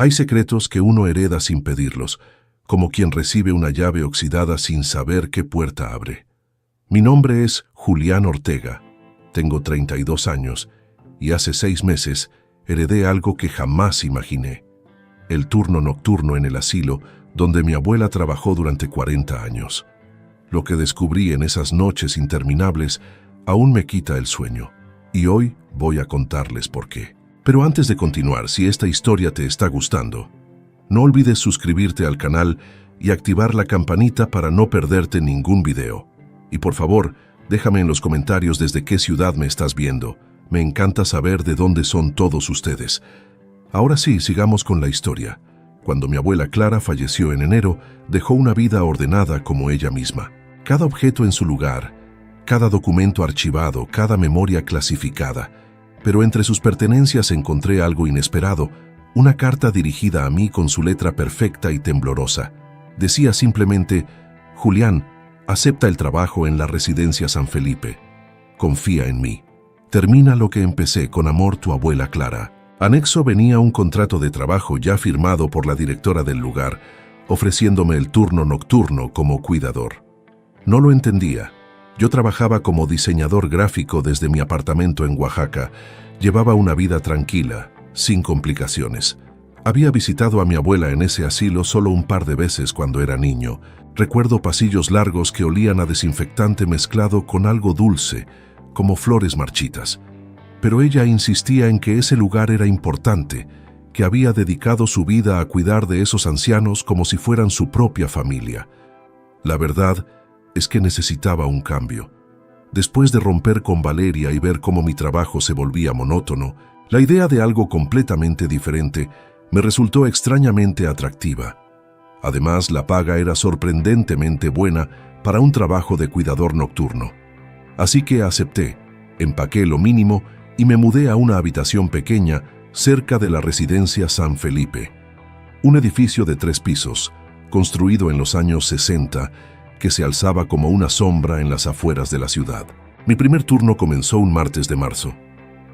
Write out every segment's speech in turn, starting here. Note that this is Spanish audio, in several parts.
Hay secretos que uno hereda sin pedirlos, como quien recibe una llave oxidada sin saber qué puerta abre. Mi nombre es Julián Ortega, tengo 32 años y hace 6 meses heredé algo que jamás imaginé: el turno nocturno en el asilo donde mi abuela trabajó durante 40 años. Lo que descubrí en esas noches interminables aún me quita el sueño, y hoy voy a contarles por qué. Pero antes de continuar, si esta historia te está gustando, no olvides suscribirte al canal y activar la campanita para no perderte ningún video. Y por favor, déjame en los comentarios desde qué ciudad me estás viendo. Me encanta saber de dónde son todos ustedes. Ahora sí, sigamos con la historia. Cuando mi abuela Clara falleció en enero, dejó una vida ordenada como ella misma. Cada objeto en su lugar, cada documento archivado, cada memoria clasificada. Pero entre sus pertenencias encontré algo inesperado: una carta dirigida a mí con su letra perfecta y temblorosa. Decía simplemente: Julián, acepta el trabajo en la residencia San Felipe. Confía en mí. Termina lo que empecé, con amor, tu abuela Clara. Anexo venía un contrato de trabajo ya firmado por la directora del lugar, ofreciéndome el turno nocturno como cuidador. No lo entendía. Yo trabajaba como diseñador gráfico desde mi apartamento en Oaxaca. Llevaba una vida tranquila, sin complicaciones. Había visitado a mi abuela en ese asilo solo un par de veces cuando era niño. Recuerdo pasillos largos que olían a desinfectante mezclado con algo dulce, como flores marchitas. Pero ella insistía en que ese lugar era importante, que había dedicado su vida a cuidar de esos ancianos como si fueran su propia familia. La verdad es que necesitaba un cambio. Después de romper con Valeria y ver cómo mi trabajo se volvía monótono, la idea de algo completamente diferente me resultó extrañamente atractiva. Además, la paga era sorprendentemente buena para un trabajo de cuidador nocturno. Así que acepté, empaqué lo mínimo y me mudé a una habitación pequeña cerca de la residencia San Felipe. Un edificio de 3 pisos, construido en los años 60, que se alzaba como una sombra en las afueras de la ciudad. Mi primer turno comenzó un martes de marzo.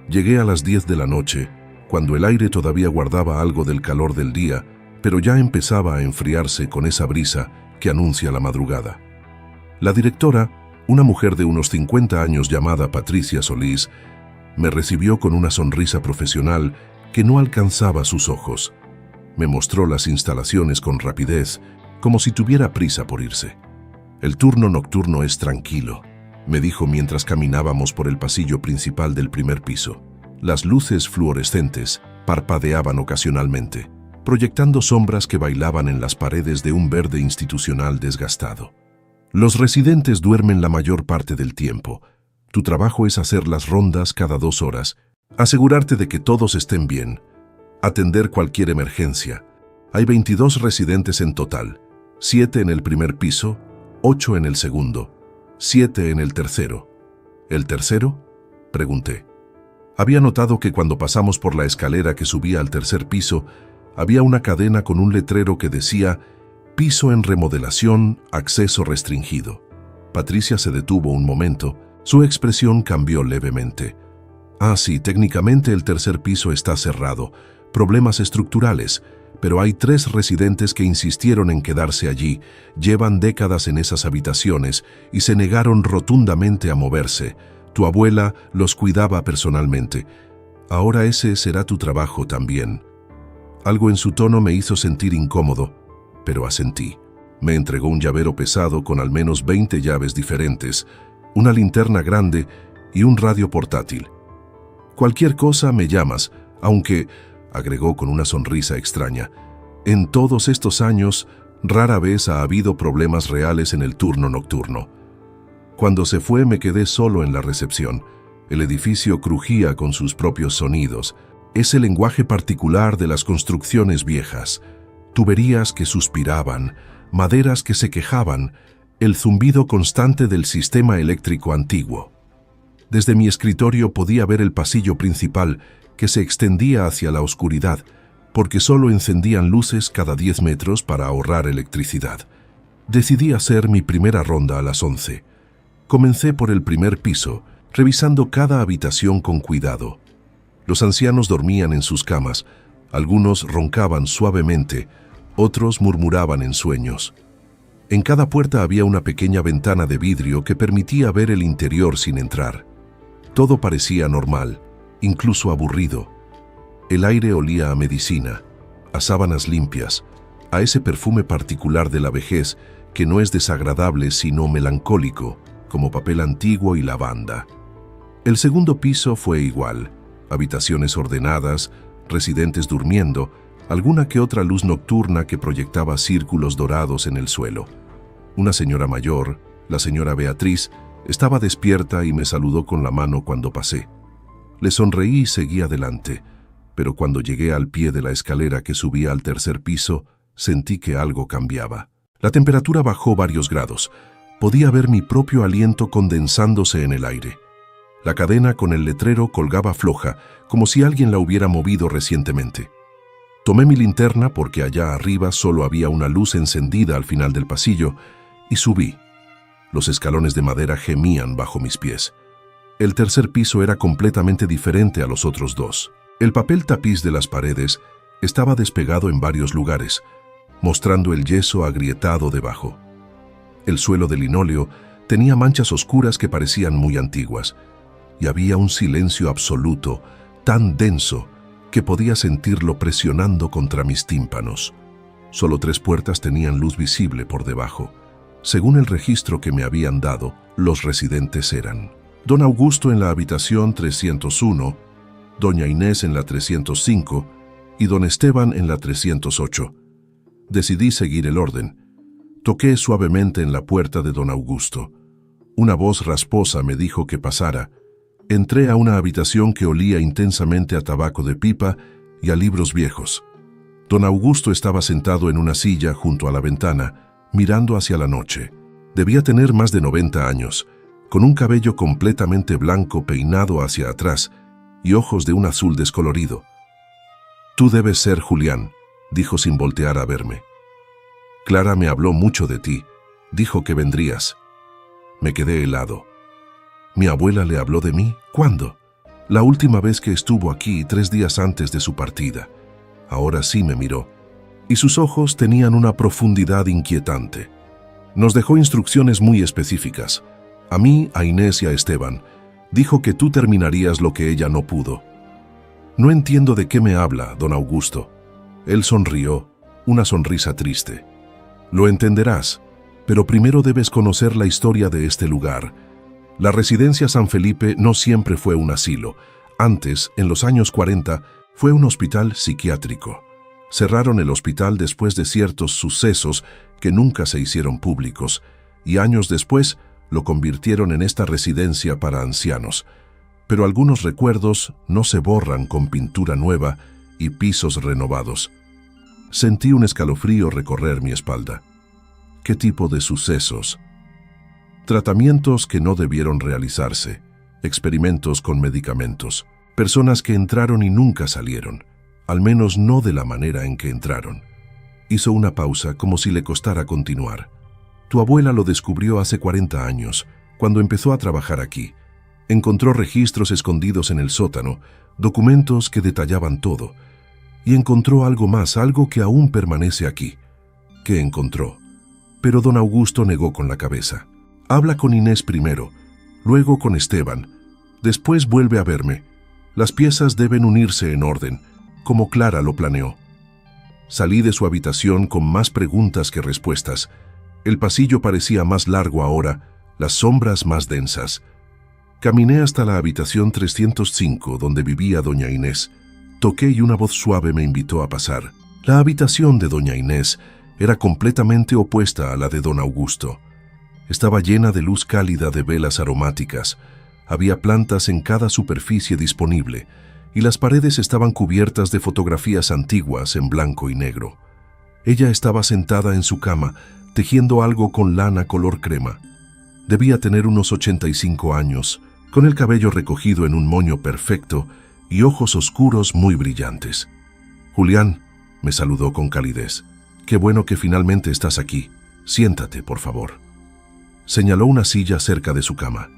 Llegué a las 10 de la noche, cuando el aire todavía guardaba algo del calor del día, pero ya empezaba a enfriarse con esa brisa que anuncia la madrugada. La directora, una mujer de unos 50 años llamada Patricia Solís, me recibió con una sonrisa profesional que no alcanzaba sus ojos. Me mostró las instalaciones con rapidez, como si tuviera prisa por irse. El turno nocturno es tranquilo, me dijo mientras caminábamos por el pasillo principal del primer piso. Las luces fluorescentes parpadeaban ocasionalmente, proyectando sombras que bailaban en las paredes de un verde institucional desgastado. Los residentes duermen la mayor parte del tiempo. Tu trabajo es hacer las rondas cada 2 horas, asegurarte de que todos estén bien, atender cualquier emergencia. Hay 22 residentes en total, 7 en el primer piso, 8 en el segundo, 7 en el tercero. ¿El tercero?, pregunté. Había notado que cuando pasamos por la escalera que subía al tercer piso, había una cadena con un letrero que decía: piso en remodelación, acceso restringido. Patricia se detuvo un momento. Su expresión cambió levemente. Sí, técnicamente el tercer piso está cerrado. Problemas estructurales. Pero hay 3 residentes que insistieron en quedarse allí. Llevan décadas en esas habitaciones y se negaron rotundamente a moverse. Tu abuela los cuidaba personalmente. Ahora ese será tu trabajo también. Algo en su tono me hizo sentir incómodo, pero asentí. Me entregó un llavero pesado con al menos 20 llaves diferentes, una linterna grande y un radio portátil. Cualquier cosa me llamas, aunque, agregó con una sonrisa extraña, en todos estos años rara vez ha habido problemas reales en el turno nocturno. Cuando se fue me quedé solo en la recepción. El edificio crujía con sus propios sonidos, ese lenguaje particular de las construcciones viejas, tuberías que suspiraban, maderas que se quejaban, el zumbido constante del sistema eléctrico antiguo. Desde mi escritorio podía ver el pasillo principal que se extendía hacia la oscuridad, porque solo encendían luces cada 10 metros para ahorrar electricidad. Decidí hacer mi primera ronda a las 11. Comencé por el primer piso, revisando cada habitación con cuidado. Los ancianos dormían en sus camas, Algunos roncaban suavemente, otros murmuraban en sueños. En cada puerta había una pequeña ventana de vidrio que permitía ver el interior sin entrar. Todo parecía normal, incluso aburrido. El aire olía a medicina, a sábanas limpias, a ese perfume particular de la vejez que no es desagradable sino melancólico, como papel antiguo y lavanda. El segundo piso fue igual, habitaciones ordenadas, residentes durmiendo, alguna que otra luz nocturna que proyectaba círculos dorados en el suelo. Una señora mayor, la señora Beatriz, estaba despierta y me saludó con la mano cuando pasé. Le sonreí y seguí adelante, pero cuando llegué al pie de la escalera que subía al tercer piso, sentí que algo cambiaba. La temperatura bajó varios grados. Podía ver mi propio aliento condensándose en el aire. La cadena con el letrero colgaba floja, como si alguien la hubiera movido recientemente. Tomé mi linterna porque allá arriba solo había una luz encendida al final del pasillo y subí. Los escalones de madera gemían bajo mis pies. El tercer piso era completamente diferente a los otros dos. El papel tapiz de las paredes estaba despegado en varios lugares, mostrando el yeso agrietado debajo. El suelo de linóleo tenía manchas oscuras que parecían muy antiguas, y había un silencio absoluto, tan denso que podía sentirlo presionando contra mis tímpanos. Solo 3 puertas tenían luz visible por debajo. Según el registro que me habían dado, los residentes eran don Augusto en la habitación 301, doña Inés en la 305 y don Esteban en la 308. Decidí seguir el orden. Toqué suavemente en la puerta de don Augusto. Una voz rasposa me dijo que pasara. Entré a una habitación que olía intensamente a tabaco de pipa y a libros viejos. Don Augusto estaba sentado en una silla junto a la ventana, mirando hacia la noche. Debía tener más de 90 años, con un cabello completamente blanco peinado hacia atrás y ojos de un azul descolorido. «Tú debes ser Julián», dijo sin voltear a verme. «Clara me habló mucho de ti, dijo que vendrías». Me quedé helado. ¿Mi abuela le habló de mí? ¿Cuándo? La última vez que estuvo aquí, 3 días antes de su partida. Ahora sí me miró, y sus ojos tenían una profundidad inquietante. Nos dejó instrucciones muy específicas. A mí, a Inés y a Esteban. Dijo que tú terminarías lo que ella no pudo. No entiendo de qué me habla, don Augusto. Él sonrió, una sonrisa triste. Lo entenderás, pero primero debes conocer la historia de este lugar. La residencia San Felipe no siempre fue un asilo. Antes, en los años 40, fue un hospital psiquiátrico. Cerraron el hospital después de ciertos sucesos que nunca se hicieron públicos, y años después lo convirtieron en esta residencia para ancianos. Pero algunos recuerdos no se borran con pintura nueva y pisos renovados. Sentí un escalofrío recorrer mi espalda. ¿Qué tipo de sucesos? Tratamientos que no debieron realizarse, experimentos con medicamentos, personas que entraron y nunca salieron, al menos no de la manera en que entraron. Hizo una pausa como si le costara continuar. Tu abuela lo descubrió hace 40 años, cuando empezó a trabajar aquí. Encontró registros escondidos en el sótano, documentos que detallaban todo, y encontró algo más, algo que aún permanece aquí. ¿Qué encontró? Pero don Augusto negó con la cabeza. Habla con Inés primero, luego con Esteban, después vuelve a verme. Las piezas deben unirse en orden, como Clara lo planeó. Salí de su habitación con más preguntas que respuestas. El pasillo parecía más largo ahora, las sombras más densas. Caminé hasta la habitación 305, donde vivía doña Inés. Toqué y una voz suave me invitó a pasar. La habitación de doña Inés era completamente opuesta a la de don Augusto. Estaba llena de luz cálida de velas aromáticas. Había plantas en cada superficie disponible, y las paredes estaban cubiertas de fotografías antiguas en blanco y negro. Ella estaba sentada en su cama, tejiendo algo con lana color crema. Debía tener unos 85 años, con el cabello recogido en un moño perfecto y ojos oscuros muy brillantes. «Julián», me saludó con calidez. «Qué bueno que finalmente estás aquí. Siéntate, por favor». Señaló una silla cerca de su cama.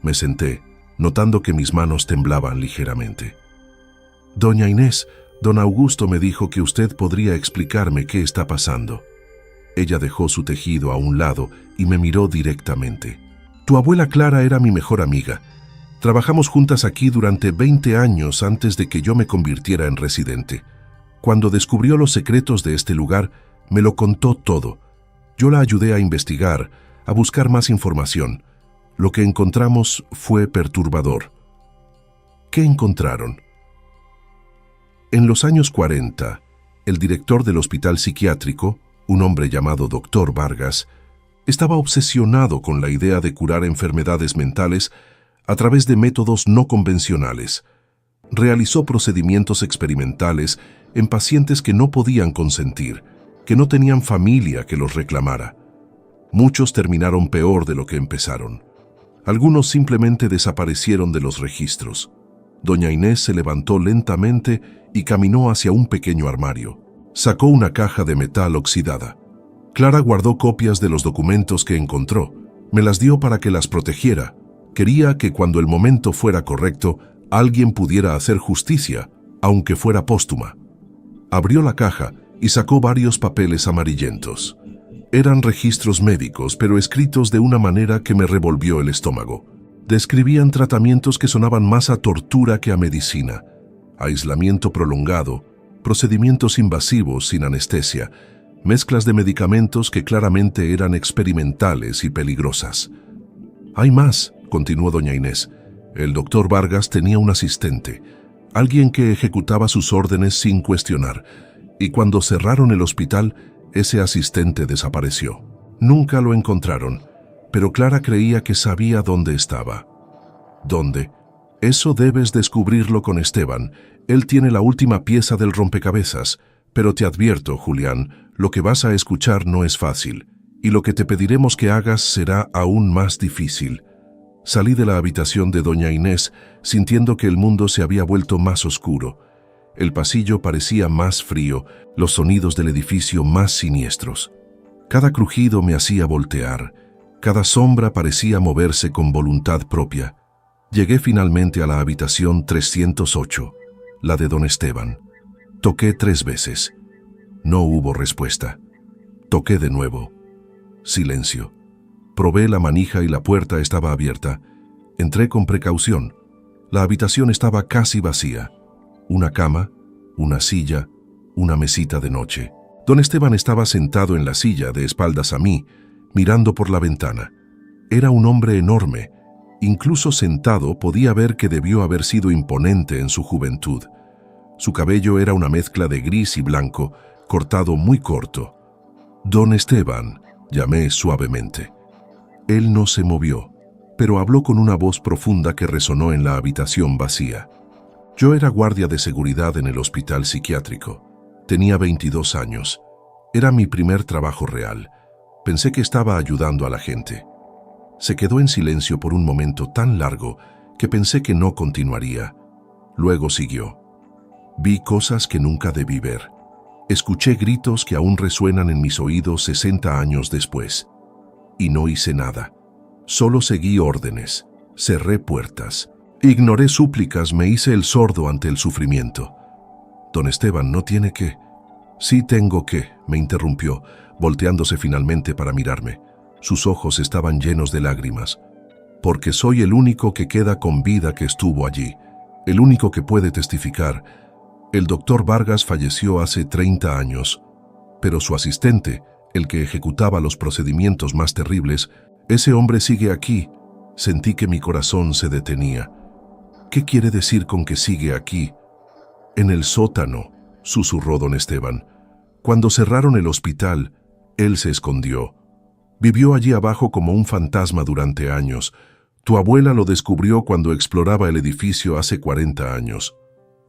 Me senté, notando que mis manos temblaban ligeramente. «Doña Inés, Don Augusto me dijo que usted podría explicarme qué está pasando. Ella dejó su tejido a un lado y me miró directamente. Tu abuela Clara era mi mejor amiga. Trabajamos juntas aquí durante 20 años antes de que yo me convirtiera en residente. Cuando descubrió los secretos de este lugar, me lo contó todo. Yo la ayudé a investigar, a buscar más información. Lo que encontramos fue perturbador. ¿Qué encontraron? En los años 40, el director del hospital psiquiátrico, un hombre llamado Dr. Vargas, estaba obsesionado con la idea de curar enfermedades mentales a través de métodos no convencionales. Realizó procedimientos experimentales en pacientes que no podían consentir, que no tenían familia que los reclamara. Muchos terminaron peor de lo que empezaron. Algunos simplemente desaparecieron de los registros. Doña Inés se levantó lentamente y caminó hacia un pequeño armario. Sacó una caja de metal oxidada. Clara guardó copias de los documentos que encontró. Me las dio para que las protegiera. Quería que cuando el momento fuera correcto, alguien pudiera hacer justicia, aunque fuera póstuma. Abrió la caja y sacó varios papeles amarillentos. Eran registros médicos, pero escritos de una manera que me revolvió el estómago. Describían tratamientos que sonaban más a tortura que a medicina, aislamiento prolongado, procedimientos invasivos sin anestesia, mezclas de medicamentos que claramente eran experimentales y peligrosas. Hay más, continuó doña Inés. El doctor Vargas tenía un asistente, alguien que ejecutaba sus órdenes sin cuestionar, y cuando cerraron el hospital, ese asistente desapareció. Nunca lo encontraron, pero Clara creía que sabía dónde estaba. ¿Dónde? Eso debes descubrirlo con Esteban. Él tiene la última pieza del rompecabezas, pero te advierto, Julián, lo que vas a escuchar no es fácil, y lo que te pediremos que hagas será aún más difícil. Salí de la habitación de doña Inés sintiendo que el mundo se había vuelto más oscuro. El pasillo parecía más frío, los sonidos del edificio más siniestros. Cada crujido me hacía voltear, cada sombra parecía moverse con voluntad propia. Llegué finalmente a la habitación 308, la de don Esteban. Toqué 3 veces. No hubo respuesta. Toqué de nuevo. Silencio. Probé la manija y la puerta estaba abierta. Entré con precaución. La habitación estaba casi vacía. Una cama, una silla, una mesita de noche. Don Esteban estaba sentado en la silla de espaldas a mí, mirando por la ventana. Era un hombre enorme. Incluso sentado podía ver que debió haber sido imponente en su juventud. Su cabello era una mezcla de gris y blanco, cortado muy corto. Don Esteban, llamé suavemente. Él no se movió, pero habló con una voz profunda que resonó en la habitación vacía. Yo era guardia de seguridad en el hospital psiquiátrico. Tenía 22 años. Era mi primer trabajo real. Pensé que estaba ayudando a la gente. Se quedó en silencio por un momento tan largo que pensé que no continuaría. Luego siguió. Vi cosas que nunca debí ver. Escuché gritos que aún resuenan en mis oídos 60 años después. Y no hice nada. Solo seguí órdenes. Cerré puertas. Ignoré súplicas, me hice el sordo ante el sufrimiento. Don Esteban, no tiene que... Sí tengo que, me interrumpió, volteándose finalmente para mirarme. Sus ojos estaban llenos de lágrimas. Porque soy el único que queda con vida que estuvo allí. El único que puede testificar. El doctor Vargas falleció hace 30 años. Pero su asistente, el que ejecutaba los procedimientos más terribles, ese hombre sigue aquí. Sentí que mi corazón se detenía. ¿Qué quiere decir con que sigue aquí? En el sótano, susurró don Esteban. Cuando cerraron el hospital, él se escondió. Vivió allí abajo como un fantasma durante años. Tu abuela lo descubrió cuando exploraba el edificio hace 40 años.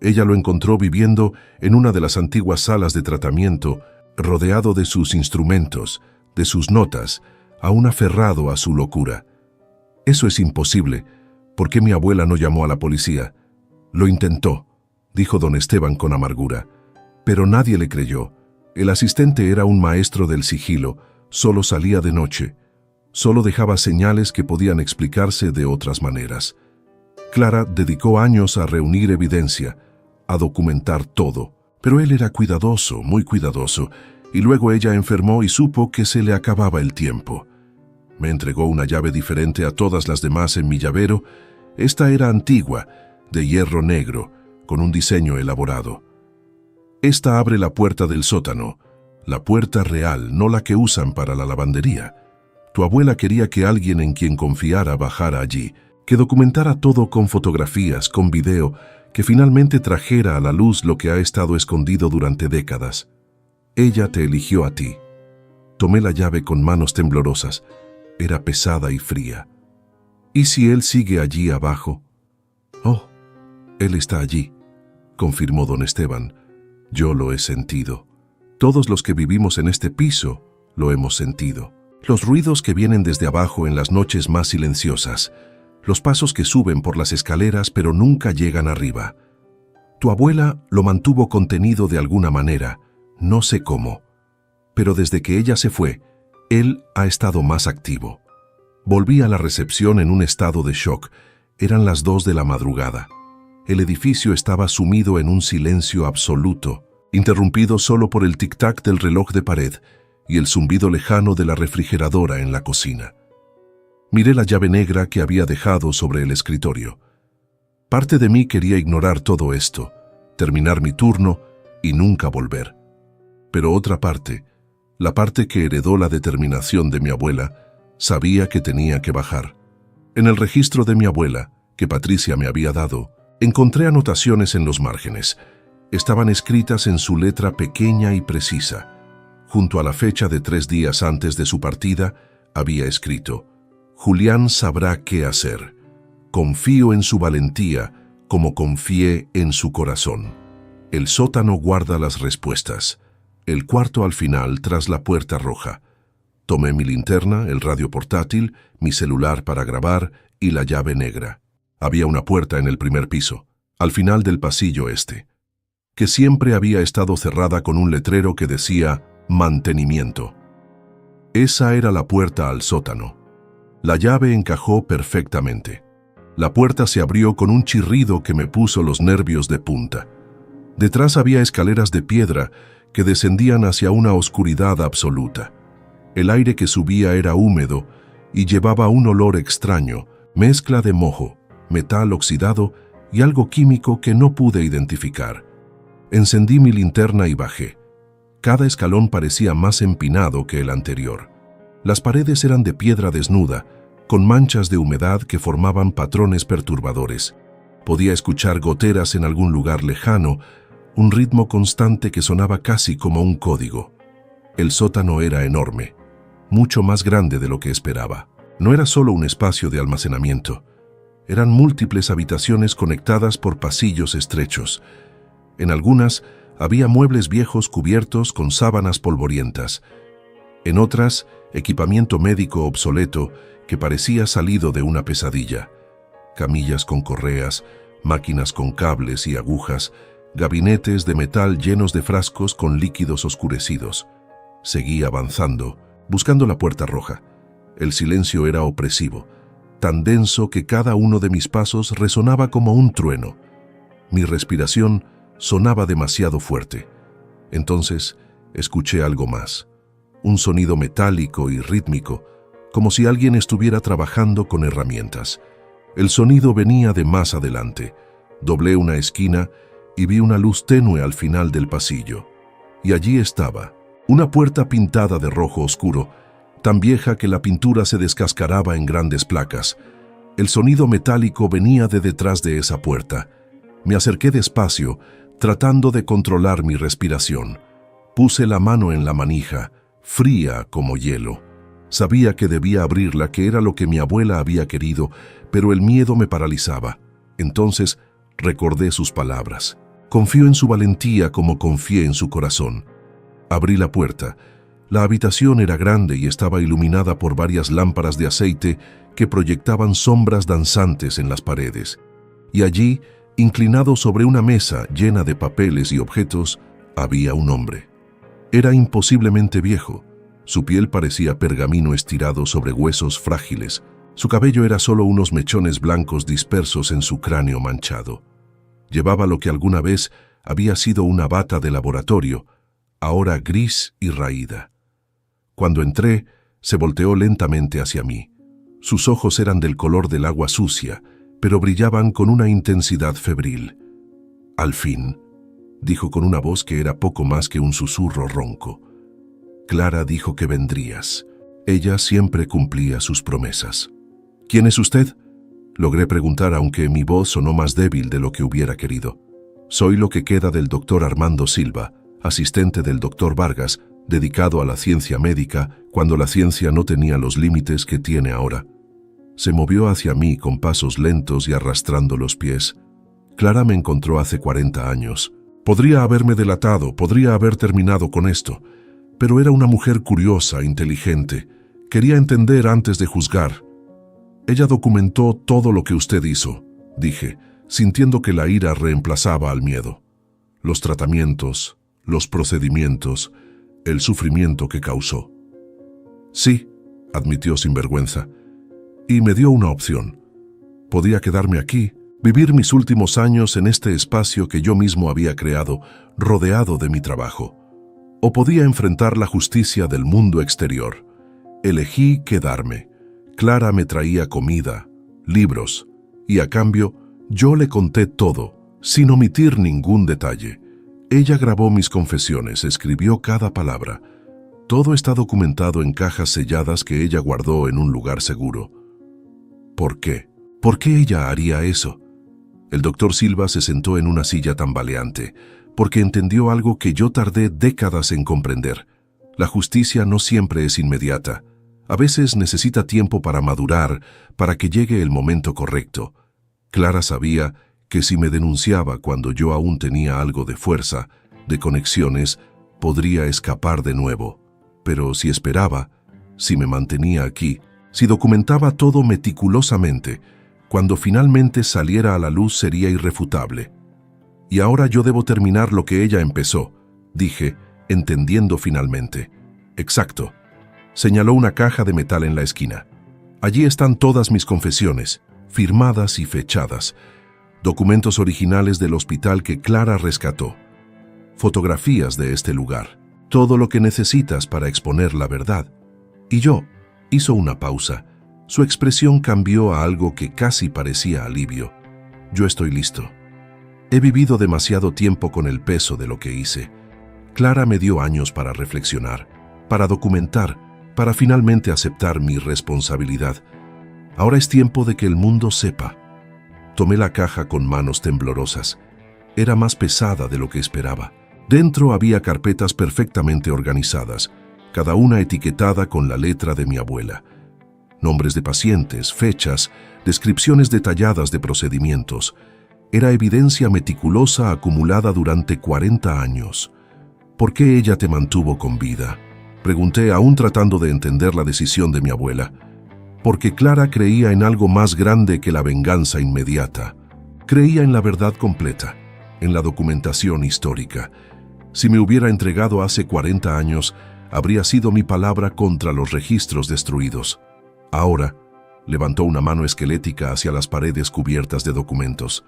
Ella lo encontró viviendo en una de las antiguas salas de tratamiento, rodeado de sus instrumentos, de sus notas, aún aferrado a su locura. Eso es imposible. ¿Por qué mi abuela no llamó a la policía? Lo intentó, dijo don Esteban con amargura. Pero nadie le creyó. El asistente era un maestro del sigilo, solo salía de noche. Solo dejaba señales que podían explicarse de otras maneras. Clara dedicó años a reunir evidencia, a documentar todo. Pero él era cuidadoso, muy cuidadoso, y luego ella enfermó y supo que se le acababa el tiempo. Me entregó una llave diferente a todas las demás en mi llavero. Esta era antigua, de hierro negro, con un diseño elaborado. Esta abre la puerta del sótano, la puerta real, no la que usan para la lavandería. Tu abuela quería que alguien en quien confiara bajara allí, que documentara todo con fotografías, con video, que finalmente trajera a la luz lo que ha estado escondido durante décadas. Ella te eligió a ti. Tomé la llave con manos temblorosas. Era pesada y fría. ¿Y si él sigue allí abajo? Oh, él está allí, confirmó don Esteban. Yo lo he sentido. Todos los que vivimos en este piso lo hemos sentido. Los ruidos que vienen desde abajo en las noches más silenciosas. Los pasos que suben por las escaleras pero nunca llegan arriba. Tu abuela lo mantuvo contenido de alguna manera, no sé cómo. Pero desde que ella se fue, él ha estado más activo. Volví a la recepción en un estado de shock. Eran las 2 de la madrugada. El edificio estaba sumido en un silencio absoluto, interrumpido solo por el tic-tac del reloj de pared y el zumbido lejano de la refrigeradora en la cocina. Miré la llave negra que había dejado sobre el escritorio. Parte de mí quería ignorar todo esto, terminar mi turno y nunca volver. Pero otra parte, la parte que heredó la determinación de mi abuela, sabía que tenía que bajar. En el registro de mi abuela, que Patricia me había dado, encontré anotaciones en los márgenes. Estaban escritas en su letra pequeña y precisa. Junto a la fecha de 3 días antes de su partida, había escrito: Julián sabrá qué hacer. Confío en su valentía, como confié en su corazón. El sótano guarda las respuestas. El cuarto al final, tras la puerta roja. Tomé mi linterna, el radio portátil, mi celular para grabar y la llave negra. Había una puerta en el primer piso, al final del pasillo este, que siempre había estado cerrada con un letrero que decía mantenimiento. Esa era la puerta al sótano. La llave encajó perfectamente. La puerta se abrió con un chirrido que me puso los nervios de punta. Detrás había escaleras de piedra que descendían hacia una oscuridad absoluta. El aire que subía era húmedo y llevaba un olor extraño, mezcla de moho, metal oxidado y algo químico que no pude identificar. Encendí mi linterna y bajé. Cada escalón parecía más empinado que el anterior. Las paredes eran de piedra desnuda, con manchas de humedad que formaban patrones perturbadores. Podía escuchar goteras en algún lugar lejano, un ritmo constante que sonaba casi como un código. El sótano era enorme, mucho más grande de lo que esperaba. No era solo un espacio de almacenamiento. Eran múltiples habitaciones conectadas por pasillos estrechos. En algunas había muebles viejos cubiertos con sábanas polvorientas. En otras, equipamiento médico obsoleto que parecía salido de una pesadilla. Camillas con correas, máquinas con cables y agujas, gabinetes de metal llenos de frascos con líquidos oscurecidos. Seguí avanzando, buscando la puerta roja. El silencio era opresivo, tan denso que cada uno de mis pasos resonaba como un trueno. Mi respiración sonaba demasiado fuerte. Entonces escuché algo más, un sonido metálico y rítmico, como si alguien estuviera trabajando con herramientas. El sonido venía de más adelante. Doblé una esquina y vi una luz tenue al final del pasillo. Y allí estaba, una puerta pintada de rojo oscuro, tan vieja que la pintura se descascaraba en grandes placas. El sonido metálico venía de detrás de esa puerta. Me acerqué despacio, tratando de controlar mi respiración. Puse la mano en la manija, fría como hielo. Sabía que debía abrirla, que era lo que mi abuela había querido, pero el miedo me paralizaba. Entonces recordé sus palabras. Confío en su valentía como confié en su corazón. Abrí la puerta. La habitación era grande y estaba iluminada por varias lámparas de aceite que proyectaban sombras danzantes en las paredes. Y allí, inclinado sobre una mesa llena de papeles y objetos, había un hombre. Era imposiblemente viejo. Su piel parecía pergamino estirado sobre huesos frágiles. Su cabello era solo unos mechones blancos dispersos en su cráneo manchado. Llevaba lo que alguna vez había sido una bata de laboratorio, ahora gris y raída. Cuando entré, se volteó lentamente hacia mí. Sus ojos eran del color del agua sucia, pero brillaban con una intensidad febril. «Al fin», dijo con una voz que era poco más que un susurro ronco. «Clara dijo que vendrías. Ella siempre cumplía sus promesas». «¿Quién es usted?», logré preguntar, aunque mi voz sonó más débil de lo que hubiera querido. «Soy lo que queda del doctor Armando Silva, asistente del doctor Vargas, dedicado a la ciencia médica cuando la ciencia no tenía los límites que tiene ahora». Se movió hacia mí con pasos lentos y arrastrando los pies. «Clara me encontró hace 40 años. Podría haberme delatado, podría haber terminado con esto, pero era una mujer curiosa, inteligente. Quería entender antes de juzgar. Ella documentó todo lo que usted hizo», dije, sintiendo que la ira reemplazaba al miedo. Los tratamientos, los procedimientos, el sufrimiento que causó. «Sí», admitió sin vergüenza, y me dio una opción. Podía quedarme aquí, vivir mis últimos años en este espacio que yo mismo había creado, rodeado de mi trabajo. O podía enfrentar la justicia del mundo exterior. Elegí quedarme. Clara me traía comida, libros, y a cambio yo le conté todo, sin omitir ningún detalle. Ella grabó mis confesiones, escribió cada palabra. Todo está documentado en cajas selladas que ella guardó en un lugar seguro. ¿Por qué? ¿Por qué ella haría eso? El doctor Silva se sentó en una silla tambaleante, porque entendió algo que yo tardé décadas en comprender. La justicia no siempre es inmediata. A veces necesita tiempo para madurar, para que llegue el momento correcto. Clara sabía que si me denunciaba cuando yo aún tenía algo de fuerza, de conexiones, podría escapar de nuevo. Pero si esperaba, si me mantenía aquí, si documentaba todo meticulosamente, cuando finalmente saliera a la luz sería irrefutable. Y ahora yo debo terminar lo que ella empezó, dije, entendiendo finalmente. Exacto. Señaló una caja de metal en la esquina. Allí están todas mis confesiones, firmadas y fechadas. Documentos originales del hospital que Clara rescató. Fotografías de este lugar. Todo lo que necesitas para exponer la verdad. Y yo, hizo una pausa. Su expresión cambió a algo que casi parecía alivio. Yo estoy listo. He vivido demasiado tiempo con el peso de lo que hice. Clara me dio años para reflexionar, para documentar, para finalmente aceptar mi responsabilidad. Ahora es tiempo de que el mundo sepa. Tomé la caja con manos temblorosas. Era más pesada de lo que esperaba. Dentro había carpetas perfectamente organizadas, cada una etiquetada con la letra de mi abuela. Nombres de pacientes, fechas, descripciones detalladas de procedimientos. Era evidencia meticulosa acumulada durante 40 años. ¿Por qué ella te mantuvo con vida?, pregunté, aún tratando de entender la decisión de mi abuela. Porque Clara creía en algo más grande que la venganza inmediata. Creía en la verdad completa, en la documentación histórica. Si me hubiera entregado hace 40 años, habría sido mi palabra contra los registros destruidos. Ahora, levantó una mano esquelética hacia las paredes cubiertas de documentos.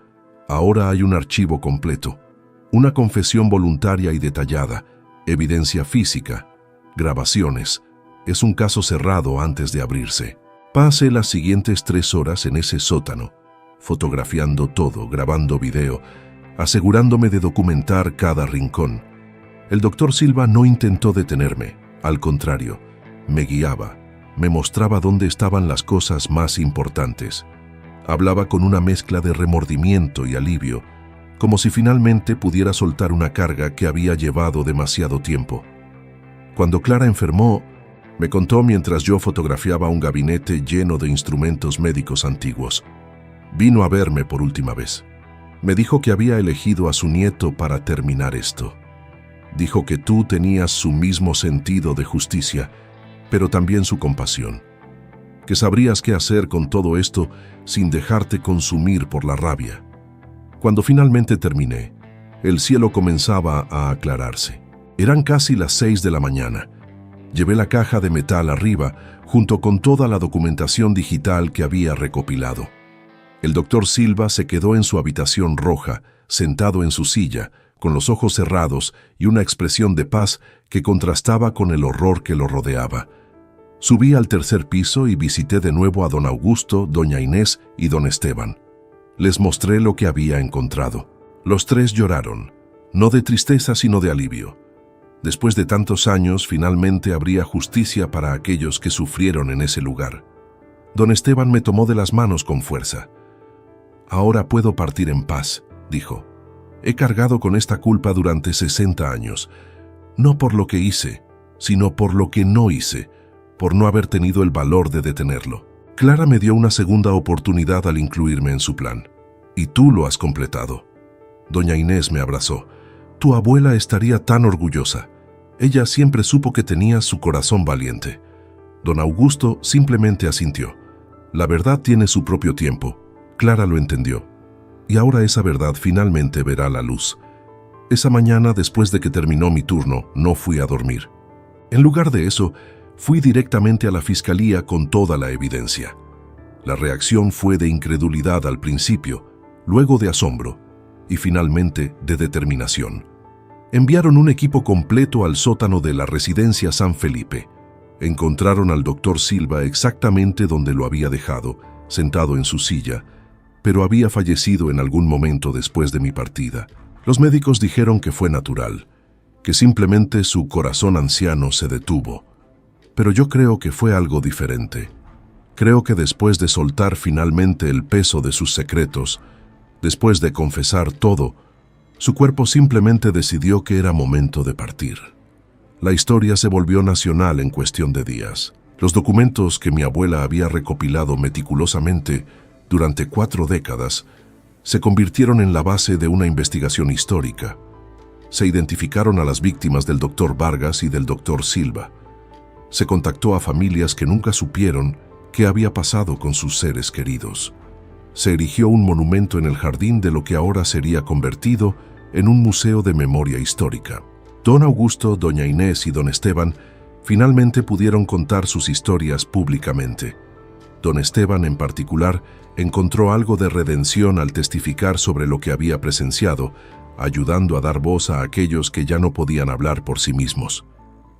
Ahora hay un archivo completo, una confesión voluntaria y detallada, evidencia física, grabaciones. Es un caso cerrado antes de abrirse. Pasé las siguientes 3 horas en ese sótano, fotografiando todo, grabando video, asegurándome de documentar cada rincón. El doctor Silva no intentó detenerme, al contrario, me guiaba, me mostraba dónde estaban las cosas más importantes. Hablaba con una mezcla de remordimiento y alivio, como si finalmente pudiera soltar una carga que había llevado demasiado tiempo. Cuando Clara enfermó, me contó mientras yo fotografiaba un gabinete lleno de instrumentos médicos antiguos. Vino a verme por última vez. Me dijo que había elegido a su nieto para terminar esto. Dijo que tú tenías su mismo sentido de justicia, pero también su compasión. Que sabrías qué hacer con todo esto sin dejarte consumir por la rabia. Cuando finalmente terminé, el cielo comenzaba a aclararse. Eran casi las 6 de la mañana. Llevé la caja de metal arriba, junto con toda la documentación digital que había recopilado. El doctor Silva se quedó en su habitación roja, sentado en su silla, con los ojos cerrados y una expresión de paz que contrastaba con el horror que lo rodeaba. Subí al tercer piso y visité de nuevo a don Augusto, doña Inés y don Esteban. Les mostré lo que había encontrado. Los tres lloraron, no de tristeza sino de alivio. Después de tantos años, finalmente habría justicia para aquellos que sufrieron en ese lugar. Don Esteban me tomó de las manos con fuerza. «Ahora puedo partir en paz», dijo. «He cargado con esta culpa durante 60 años, no por lo que hice, sino por lo que no hice, por no haber tenido el valor de detenerlo». Clara me dio una segunda oportunidad al incluirme en su plan. «Y tú lo has completado». Doña Inés me abrazó. «Tu abuela estaría tan orgullosa. Ella siempre supo que tenías su corazón valiente». Don Augusto simplemente asintió. «La verdad tiene su propio tiempo». Clara lo entendió. Y ahora esa verdad finalmente verá la luz. Esa mañana, después de que terminó mi turno, no fui a dormir. En lugar de eso, fui directamente a la fiscalía con toda la evidencia. La reacción fue de incredulidad al principio, luego de asombro y finalmente de determinación. Enviaron un equipo completo al sótano de la residencia San Felipe. Encontraron al doctor Silva exactamente donde lo había dejado, sentado en su silla, pero había fallecido en algún momento después de mi partida. Los médicos dijeron que fue natural, que simplemente su corazón anciano se detuvo. Pero yo creo que fue algo diferente. Creo que después de soltar finalmente el peso de sus secretos, después de confesar todo, su cuerpo simplemente decidió que era momento de partir. La historia se volvió nacional en cuestión de días. Los documentos que mi abuela había recopilado meticulosamente durante 4 décadas se convirtieron en la base de una investigación histórica. Se identificaron a las víctimas del doctor Vargas y del doctor Silva. Se contactó a familias que nunca supieron qué había pasado con sus seres queridos. Se erigió un monumento en el jardín de lo que ahora sería convertido en un museo de memoria histórica. Don Augusto, doña Inés y don Esteban finalmente pudieron contar sus historias públicamente. Don Esteban, en particular, encontró algo de redención al testificar sobre lo que había presenciado, ayudando a dar voz a aquellos que ya no podían hablar por sí mismos.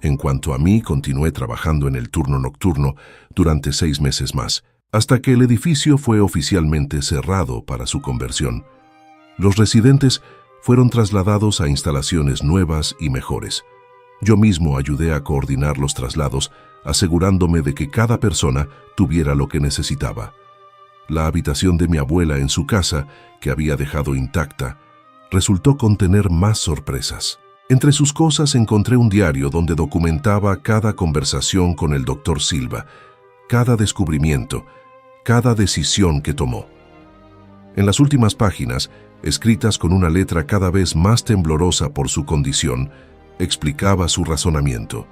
En cuanto a mí, continué trabajando en el turno nocturno durante 6 meses más, hasta que el edificio fue oficialmente cerrado para su conversión. Los residentes fueron trasladados a instalaciones nuevas y mejores. Yo mismo ayudé a coordinar los traslados, asegurándome de que cada persona tuviera lo que necesitaba. La habitación de mi abuela en su casa, que había dejado intacta, resultó contener más sorpresas. Entre sus cosas encontré un diario donde documentaba cada conversación con el doctor Silva, cada descubrimiento, cada decisión que tomó. En las últimas páginas, escritas con una letra cada vez más temblorosa por su condición, explicaba su razonamiento.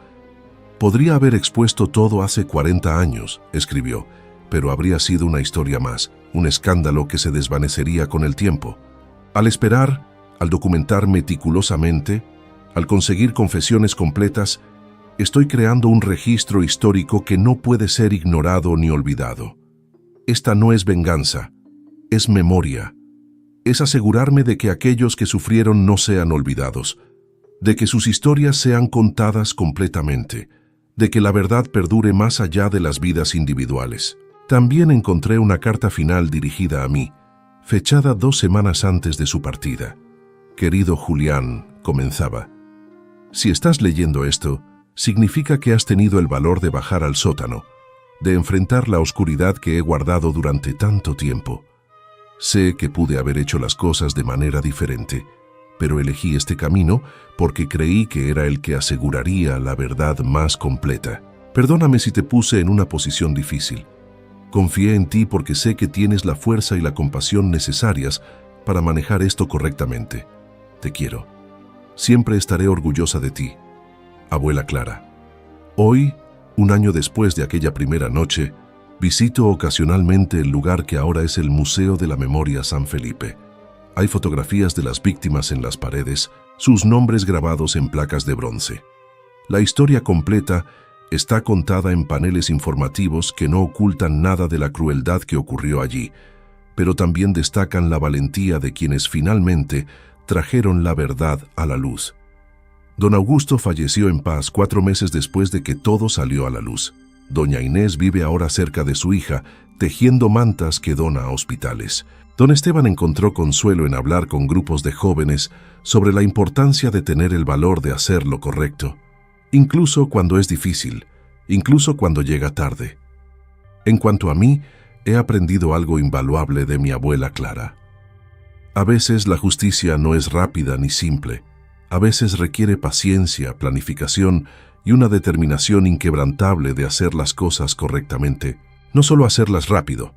«Podría haber expuesto todo hace 40 años», escribió, «pero habría sido una historia más, un escándalo que se desvanecería con el tiempo. Al esperar, al documentar meticulosamente, al conseguir confesiones completas, estoy creando un registro histórico que no puede ser ignorado ni olvidado. Esta no es venganza, es memoria. Es asegurarme de que aquellos que sufrieron no sean olvidados, de que sus historias sean contadas completamente, de que la verdad perdure más allá de las vidas individuales». También encontré una carta final dirigida a mí, fechada 2 semanas antes de su partida. «Querido Julián», comenzaba, «si estás leyendo esto, significa que has tenido el valor de bajar al sótano, de enfrentar la oscuridad que he guardado durante tanto tiempo. Sé que pude haber hecho las cosas de manera diferente, pero elegí este camino porque creí que era el que aseguraría la verdad más completa. Perdóname si te puse en una posición difícil. Confié en ti porque sé que tienes la fuerza y la compasión necesarias para manejar esto correctamente. Te quiero. Siempre estaré orgullosa de ti. Abuela Clara». Hoy, un año después de aquella primera noche, visito ocasionalmente el lugar que ahora es el Museo de la Memoria San Felipe. Hay fotografías de las víctimas en las paredes, sus nombres grabados en placas de bronce. La historia completa está contada en paneles informativos que no ocultan nada de la crueldad que ocurrió allí, pero también destacan la valentía de quienes finalmente trajeron la verdad a la luz. Don Augusto falleció en paz 4 meses después de que todo salió a la luz. Doña Inés vive ahora cerca de su hija, tejiendo mantas que dona a hospitales. Don Esteban encontró consuelo en hablar con grupos de jóvenes sobre la importancia de tener el valor de hacer lo correcto, incluso cuando es difícil, incluso cuando llega tarde. En cuanto a mí, he aprendido algo invaluable de mi abuela Clara. A veces la justicia no es rápida ni simple. A veces requiere paciencia, planificación y una determinación inquebrantable de hacer las cosas correctamente, no solo hacerlas rápido.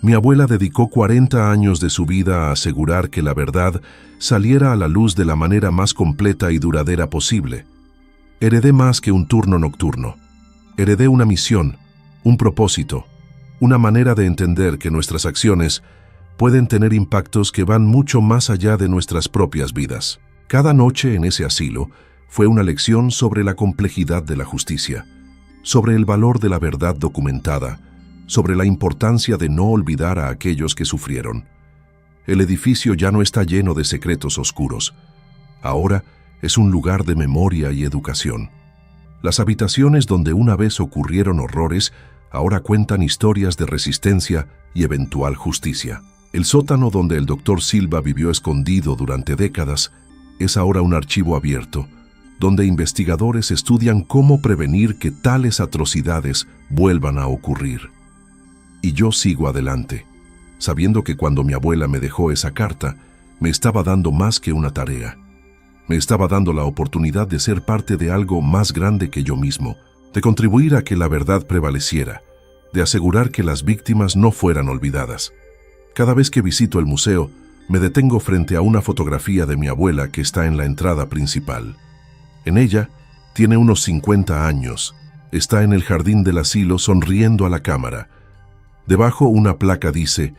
Mi abuela dedicó 40 años de su vida a asegurar que la verdad saliera a la luz de la manera más completa y duradera posible. Heredé más que un turno nocturno. Heredé una misión, un propósito, una manera de entender que nuestras acciones pueden tener impactos que van mucho más allá de nuestras propias vidas. Cada noche en ese asilo fue una lección sobre la complejidad de la justicia, sobre el valor de la verdad documentada, sobre la importancia de no olvidar a aquellos que sufrieron. El edificio ya no está lleno de secretos oscuros. Ahora es un lugar de memoria y educación. Las habitaciones donde una vez ocurrieron horrores ahora cuentan historias de resistencia y eventual justicia. El sótano donde el doctor Silva vivió escondido durante décadas es ahora un archivo abierto, donde investigadores estudian cómo prevenir que tales atrocidades vuelvan a ocurrir. Y yo sigo adelante, sabiendo que cuando mi abuela me dejó esa carta, me estaba dando más que una tarea. Me estaba dando la oportunidad de ser parte de algo más grande que yo mismo, de contribuir a que la verdad prevaleciera, de asegurar que las víctimas no fueran olvidadas. Cada vez que visito el museo, me detengo frente a una fotografía de mi abuela que está en la entrada principal. En ella, tiene unos 50 años, está en el jardín del asilo sonriendo a la cámara. Debajo una placa dice,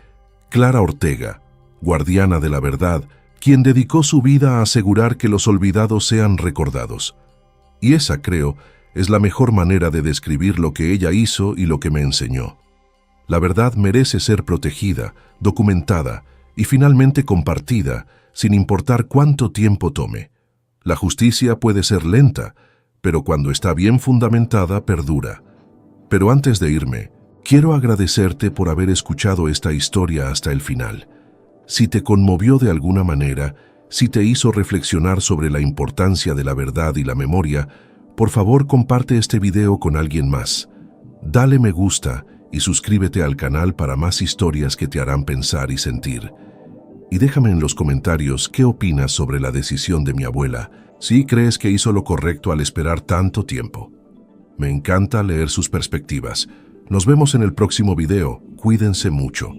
Clara Ortega, guardiana de la verdad, quien dedicó su vida a asegurar que los olvidados sean recordados. Y esa, creo, es la mejor manera de describir lo que ella hizo y lo que me enseñó. La verdad merece ser protegida, documentada y finalmente compartida, sin importar cuánto tiempo tome. La justicia puede ser lenta, pero cuando está bien fundamentada, perdura. Pero antes de irme, quiero agradecerte por haber escuchado esta historia hasta el final. Si te conmovió de alguna manera, si te hizo reflexionar sobre la importancia de la verdad y la memoria, por favor comparte este video con alguien más. Dale me gusta y suscríbete al canal para más historias que te harán pensar y sentir. Y déjame en los comentarios qué opinas sobre la decisión de mi abuela, si crees que hizo lo correcto al esperar tanto tiempo. Me encanta leer sus perspectivas. Nos vemos en el próximo video. Cuídense mucho.